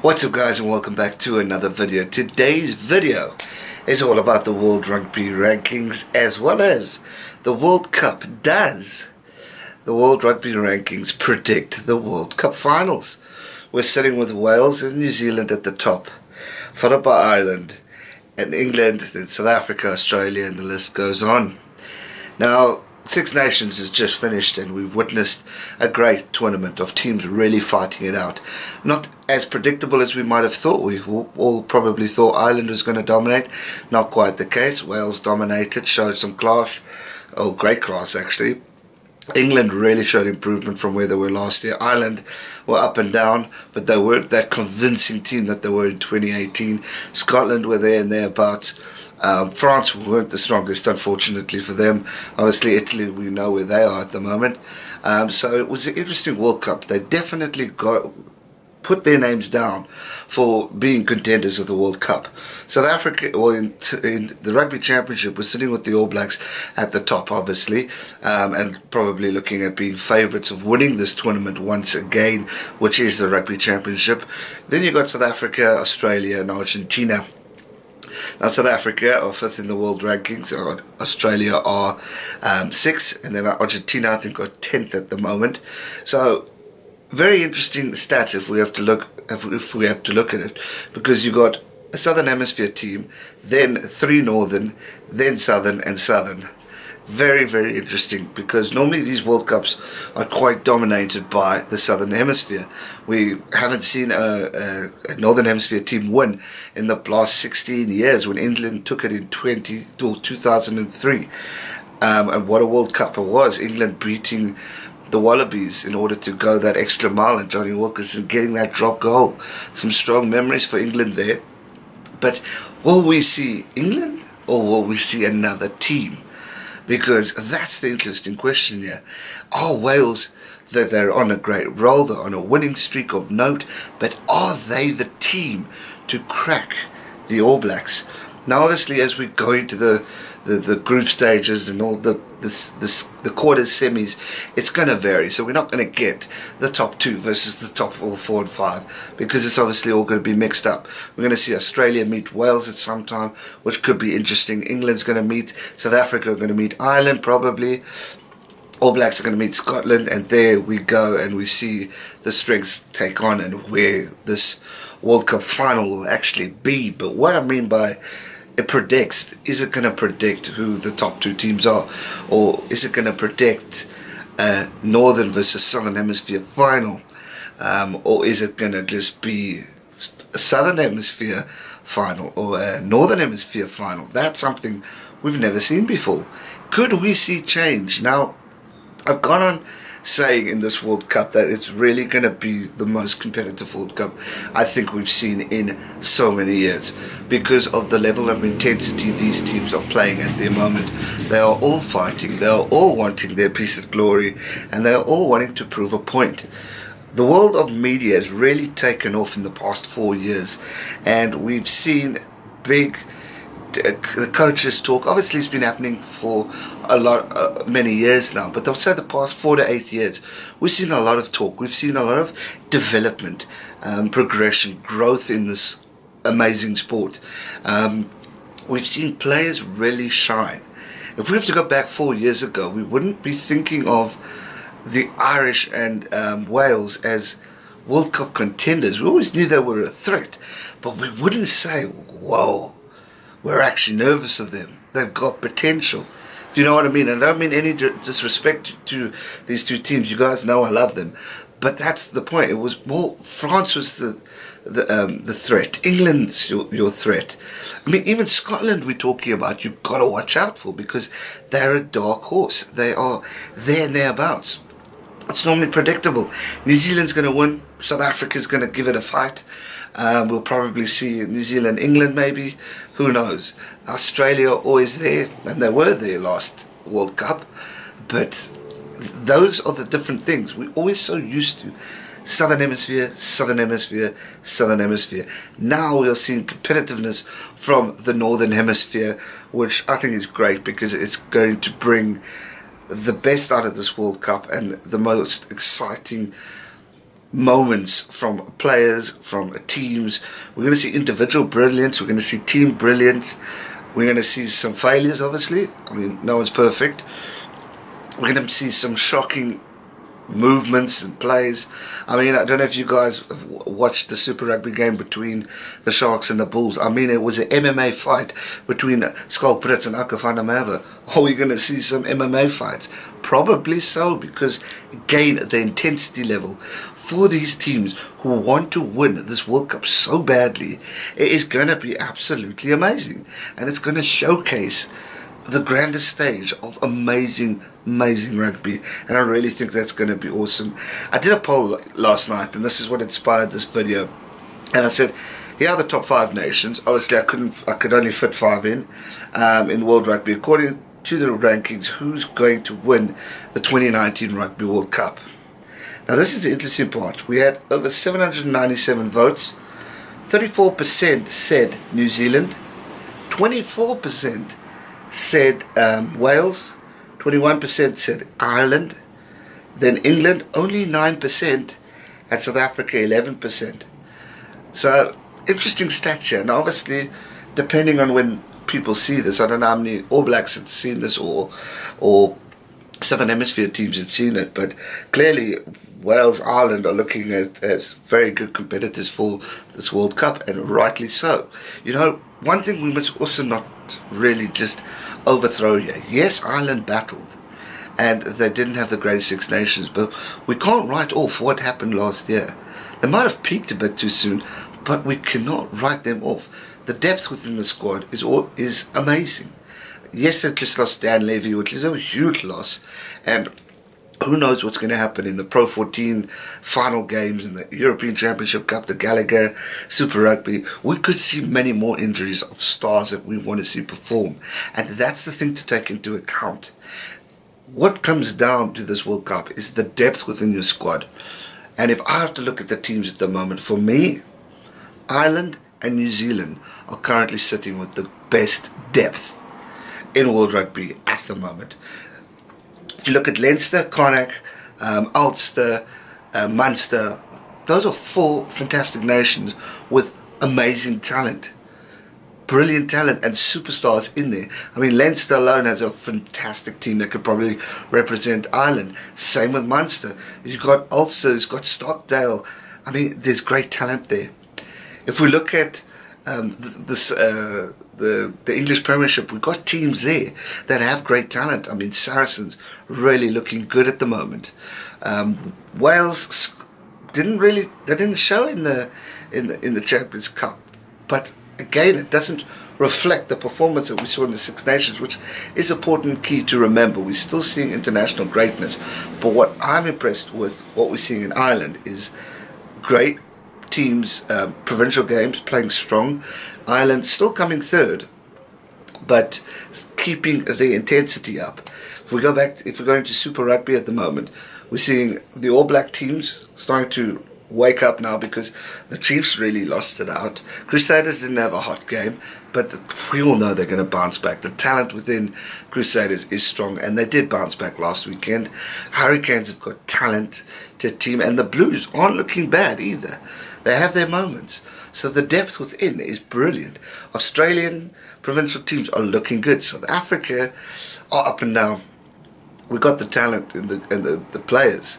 What's up guys, and welcome back to another video. Today's video is all about the World Rugby rankings as well as the World Cup. Does the World Rugby rankings predict the World Cup finals? We're sitting with Wales and New Zealand at the top, followed by Ireland and England, then South Africa, Australia, and the list goes on. Now, Six Nations has just finished and we've witnessed a great tournament of teams really fighting it out. Not as predictable as we might have thought. We all probably thought Ireland was going to dominate. Not quite the case. Wales dominated, showed some class. Oh, great class actually. England really showed improvement from where they were last year. Ireland were up and down, but they weren't that convincing team that they were in 2018. Scotland were there and thereabouts. France weren't the strongest, unfortunately for them. Obviously Italy, we know where they are at the moment. So it was an interesting World Cup. They definitely put their names down for being contenders of the World Cup. South Africa, well, in the Rugby Championship, was sitting with the All Blacks at the top, obviously, and probably looking at being favourites of winning this tournament once again, which is the Rugby Championship. Then you got South Africa, Australia, and Argentina. Now South Africa are 5th in the world rankings, Australia are 6th, and then Argentina I think are 10th at the moment. So very interesting stats if we have to look at it, because you got a Southern Hemisphere team, then 3 Northern, then Southern and Southern. Very, very interesting, because normally these World Cups are quite dominated by the Southern Hemisphere. We haven't seen a Northern Hemisphere team win in the last 16 years when England took it in 2003. And what a World Cup it was. England beating the Wallabies in order to go that extra mile, and Johnny Wilkinson getting that drop goal. Some strong memories for England there. But will we see England or will we see another team? Because that's the interesting question here. Are Wales, that they're on a great roll, they're on a winning streak of note, but are they the team to crack the All Blacks? Now obviously as we go into the group stages and all the quarters, semis, it's going to vary. So we're not going to get the top 2 versus the top 4 and 5, because it's obviously all going to be mixed up. We're going to see Australia meet Wales at some time, which could be interesting. England's going to meet South Africa, are going to meet Ireland probably. All Blacks are going to meet Scotland, and there we go, and we see the strengths take on and where this World Cup final will actually be. But what I mean by it predicts, is it going to predict who the top 2 teams are, or is it going to predict a Northern versus Southern Hemisphere final, or is it going to just be a Southern Hemisphere final or a Northern Hemisphere final? That's something we've never seen before. Could we see change? Now, I've gone on saying in this World Cup that it's really going to be the most competitive World Cup I think we've seen in so many years, because of the level of intensity these teams are playing at the moment. They are all fighting, they are all wanting their piece of glory, and they are all wanting to prove a point. The world of media has really taken off in the past 4 years, and we've seen the coaches talk. Obviously it's been happening for many years now, but they'll say the past 4 to 8 years we've seen a lot of talk, we've seen a lot of development, progression, growth in this amazing sport. We've seen players really shine. If we have to go back 4 years ago, we wouldn't be thinking of the Irish and Wales as World Cup contenders. We always knew they were a threat, but we wouldn't say, whoa, we're actually nervous of them. They've got potential. Do you know what I mean? And I don't mean any disrespect to these 2 teams. You guys know I love them. But that's the point. It was more, France was the threat. England's your threat. I mean, even Scotland we're talking about, you've got to watch out for, because they're a dark horse. They are there and thereabouts. It's normally predictable. New Zealand's going to win. South Africa's going to give it a fight. We'll probably see New Zealand, England maybe, who knows. Australia are always there, and they were there last World Cup, but those are the different things. We're always so used to Southern Hemisphere, Southern Hemisphere, Southern Hemisphere. Now we are seeing competitiveness from the Northern Hemisphere, which I think is great, because it's going to bring the best out of this World Cup and the most exciting moments from players, from teams. We're going to see individual brilliance. We're going to see team brilliance. We're going to see some failures, obviously. I mean, no one's perfect. We're going to see some shocking movements and plays. I mean, I don't know if you guys have watched the Super Rugby game between the Sharks and the Bulls. I mean, it was an MMA fight between Skull Brits and Aka van der Merwe. Are we going to see some MMA fights? Probably so, because again, the intensity level for these teams who want to win this World Cup so badly, it is going to be absolutely amazing. And it's going to showcase the grandest stage of amazing rugby, and I really think that's going to be awesome. I did a poll last night, and this is what inspired this video, and I said, here are the top 5 nations. Obviously I could only fit 5 in World Rugby. According to the rankings, who's going to win the 2019 Rugby World Cup? Now this is the interesting part. We had over 797 votes. 34% said New Zealand, 24% said Wales, 21% said Ireland, then England only 9%, and South Africa 11%. So interesting stats here. And obviously, depending on when people see this, I don't know how many All Blacks had seen this or Southern Hemisphere teams had seen it, but clearly Wales, Ireland are looking as very good competitors for this World Cup, and rightly so. You know, one thing we must also not really just overthrow here. Yes, Ireland battled, and they didn't have the greatest Six Nations, but we can't write off what happened last year. They might have peaked a bit too soon, but we cannot write them off. The depth within the squad is amazing. Yes, they just lost Dan Levy, which is a huge loss, and who knows what's going to happen in the Pro 14 final games, in the European Championship Cup, the Gallagher, Super Rugby. We could see many more injuries of stars that we want to see perform. And that's the thing to take into account. What comes down to this World Cup is the depth within your squad. And if I have to look at the teams at the moment, for me, Ireland and New Zealand are currently sitting with the best depth in World Rugby at the moment. If you look at Leinster, Connacht, Ulster, Munster, those are 4 fantastic nations with amazing talent, brilliant talent, and superstars in there. I mean, Leinster alone has a fantastic team that could probably represent Ireland. Same with Munster. You've got Ulster, you've got Stockdale. I mean, there's great talent there. If we look at the English Premiership, we've got teams there that have great talent. I mean, Saracens really looking good at the moment. Wales didn't show in the Champions Cup, but again, it doesn't reflect the performance that we saw in the Six Nations, which is an important key to remember. We're still seeing international greatness, but what I'm impressed with, what we're seeing in Ireland, is great teams, provincial games, playing strong. Ireland still coming third, but keeping the intensity up. If we go into Super Rugby at the moment, we're seeing the All Black teams starting to wake up now, because the Chiefs really lost it out. Crusaders didn't have a hot game, but we all know they're going to bounce back. The talent within Crusaders is strong, and they did bounce back last weekend. Hurricanes have got talent to team, and the Blues aren't looking bad either. They have their moments. So the depth within is brilliant. Australian provincial teams are looking good. South Africa are up and down. We've got the talent and the players.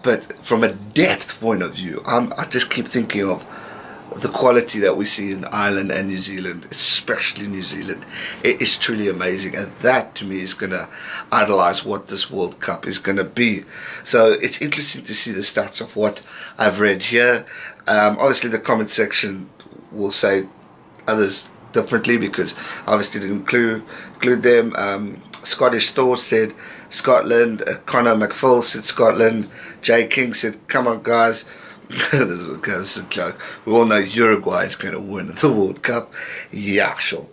But from a depth point of view, I just keep thinking of the quality that we see in Ireland and New Zealand, especially New Zealand. It is truly amazing, and that to me is going to idolize what this World Cup is going to be. So it's interesting to see the stats of what I've read here. Obviously the comment section will say others differently, because obviously didn't include them. Scottish Thor said Scotland, Connor McPhail said Scotland, Jay King said, come on guys, this is a joke. We all know Uruguay is going to win the World Cup. Yeah, sure.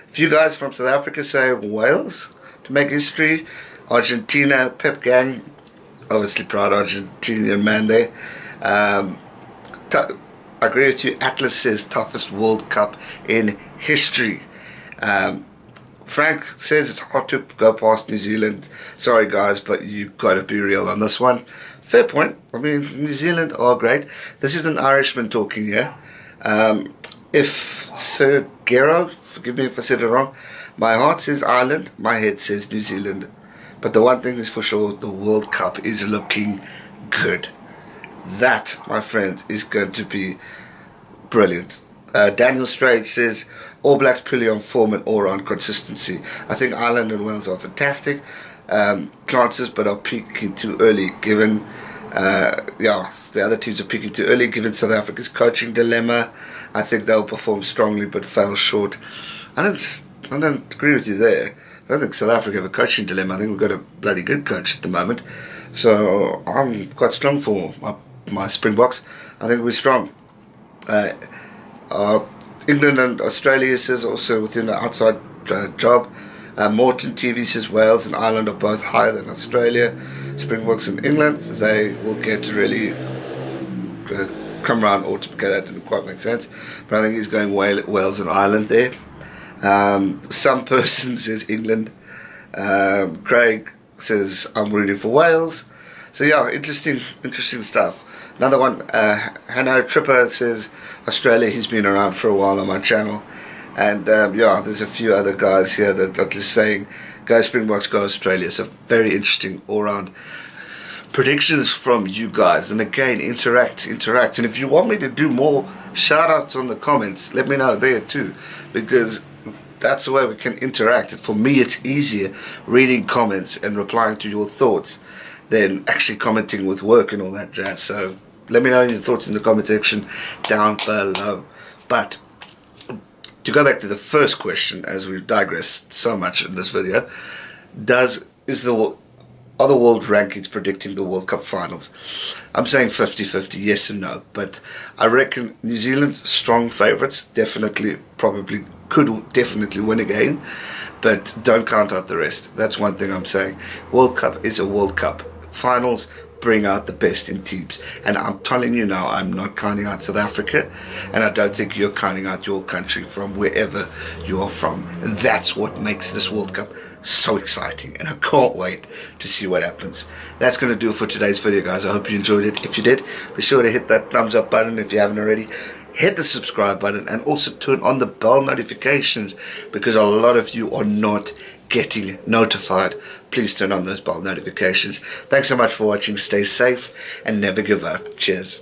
A few guys from South Africa say Wales to make history. Argentina, Pep Gang, obviously proud Argentinian man there. I agree with you. Atlas says toughest World Cup in history. Frank says it's hard to go past New Zealand. Sorry guys, but you've got to be real on this one. fair point. I mean, New Zealand are great. This is an Irishman talking here. If Sir Gero, forgive me if I said it wrong, my heart says Ireland, my head says New Zealand. But the one thing is for sure, the World Cup is looking good. That, my friends, is going to be brilliant. Daniel Straight says, All Blacks purely on form and all-round consistency. I think Ireland and Wales are fantastic chances, but are peaking too early given, the other teams are peaking too early given South Africa's coaching dilemma. I think they'll perform strongly but fail short. I don't agree with you there. I don't think South Africa have a coaching dilemma. I think we've got a bloody good coach at the moment. So I'm quite strong for my Springboks. I think we're strong. England and Australia says also within the outside job. Morton TV says Wales and Ireland are both higher than Australia. Springboks in England, they will get to really come around altogether. That didn't quite make sense, but I think he's going Wales and Ireland there. Some person says England. Craig says I'm rooting for Wales. So yeah, interesting stuff. Another one, Hannah Tripper says Australia. He's been around for a while on my channel. And there's a few other guys here that are just saying go Springboks, go Australia. So very interesting all-round predictions from you guys. And again, interact. And if you want me to do more shout-outs on the comments, let me know there too, because that's the way we can interact. For me, it's easier reading comments and replying to your thoughts than actually commenting with work and all that jazz. So let me know your thoughts in the comment section down below. But to go back to the first question, as we've digressed so much in this video, are the world rankings predicting the World Cup finals? I'm saying 50-50, yes and no. But I reckon New Zealand, strong favourites, could definitely win again. But don't count out the rest. That's one thing I'm saying. World Cup is a World Cup. Finals bring out the best in teams, and I'm telling you now, I'm not counting out South Africa, and I don't think you're counting out your country from wherever you are from. And that's what makes this World Cup so exciting, and I can't wait to see what happens. That's going to do it for today's video, guys. I hope you enjoyed it. If you did, be sure to hit that thumbs up button. If you haven't already, hit the subscribe button, and also turn on the bell notifications, because a lot of you are not getting notified. Please turn on those bell notifications. Thanks so much for watching. Stay safe and never give up. Cheers.